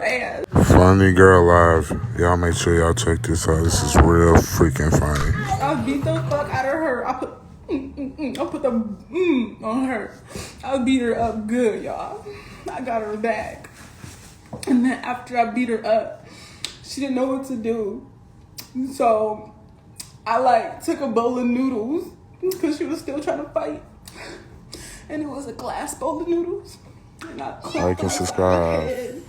ass. Funny girl live. Y'all make sure y'all check this out. This is real freaking funny. I beat the fuck out of her. I put the on her. I beat her up good, y'all. I got her back. And then after I beat her up, she didn't know what to do. So I took a bowl of noodles because she was still trying to fight. And it was a glass bowl of noodles. And I Like and subscribe.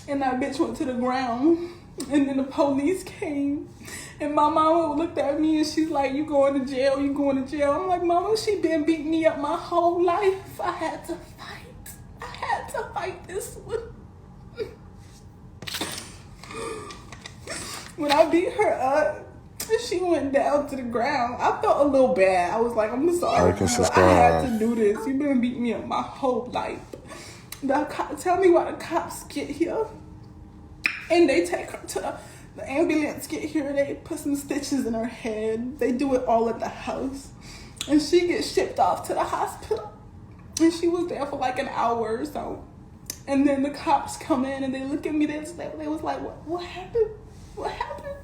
And that bitch went to the ground. And then the police came. And my mama looked at me and she's like, you going to jail, you going to jail. I'm like, mama, she been beating me up my whole life. I had to fight. I had to fight this one. When I beat her up, she went down to the ground. I felt a little bad. I was like, I'm sorry, but I had to do this. You've been beating me up my whole life. Tell me why the cops get here. And they take her to the ambulance get here. They put some stitches in her head. They do it all at the house. And she gets shipped off to the hospital. And she was there for like an hour or so. And then the cops come in and they look at me. They was like, what happened? What happened?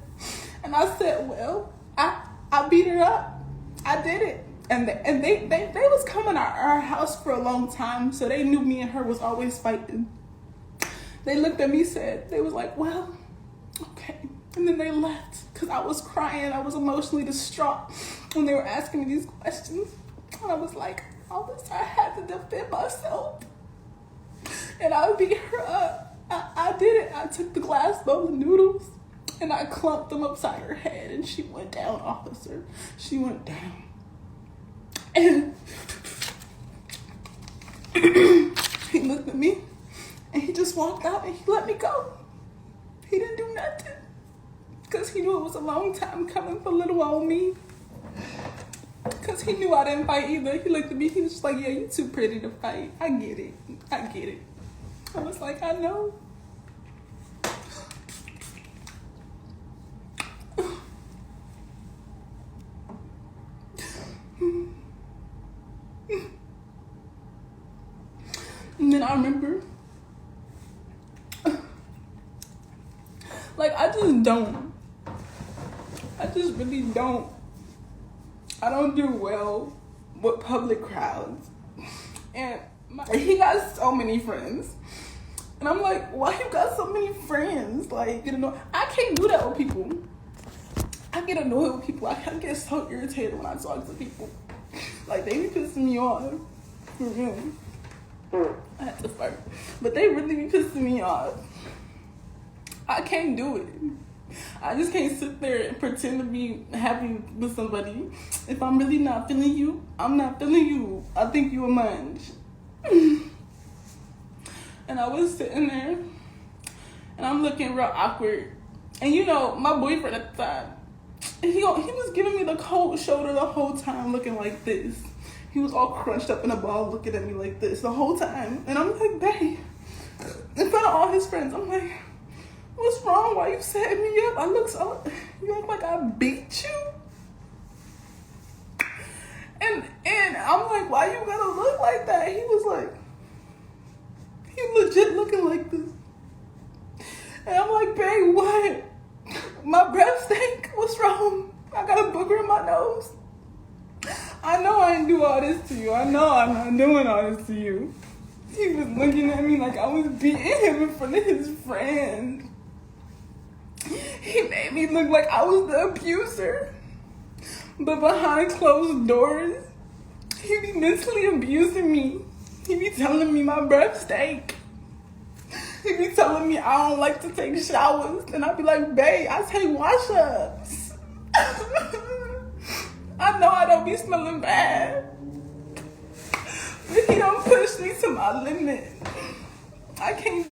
And I said, well, I beat her up. I did it. And they was coming to our house for a long time, so they knew me and her was always fighting. They looked at me, they was like, well, okay. And then they left because I was crying. I was emotionally distraught when they were asking me these questions. And I was like, officer, I had to defend myself. And I beat her up. I did it. I took the glass bowl of noodles and I clumped them upside her head and she went down, officer. She went down. And he looked at me and he just walked out and he let me go. He didn't do nothing because he knew it was a long time coming for little old me. Because he knew I didn't fight either. He looked at me, he was just like, yeah, you too pretty to fight. I get it. I get it. I was like, I know. And then I remember, I just really don't. I don't do well with public crowds. And he got so many friends. And I'm like, why you got so many friends? Like, I can't do that with people. I get annoyed with people. I get so irritated when I talk to people. Like, they be pissing me off. For real. I had to fart. But they really be pissing me off. I can't do it. I just can't sit there and pretend to be happy with somebody. If I'm really not feeling you, I'm not feeling you. I think you a munch. And I was sitting there and I'm looking real awkward. And my boyfriend at the time, he was giving me the cold shoulder the whole time looking like this. He was all crunched up in a ball looking at me like this the whole time. And I'm like, babe, in front of all his friends, I'm like, what's wrong? Why you setting me up? You look like I beat you? And I'm like, why you gotta look like that? He was like, he legit looking like this. And I'm like, babe, what? My breath stink? What's wrong? I got a booger in my nose. I know I didn't do all this to you. I know I'm not doing all this to you. He was looking at me like I was beating him in front of his friends. He made me look like I was the abuser. But behind closed doors, he be mentally abusing me. He be telling me my breath stank. He be telling me I don't like to take showers. And I be like, babe, I take wash-ups. I know I don't be smelling bad. But he don't push me to my limit. I can't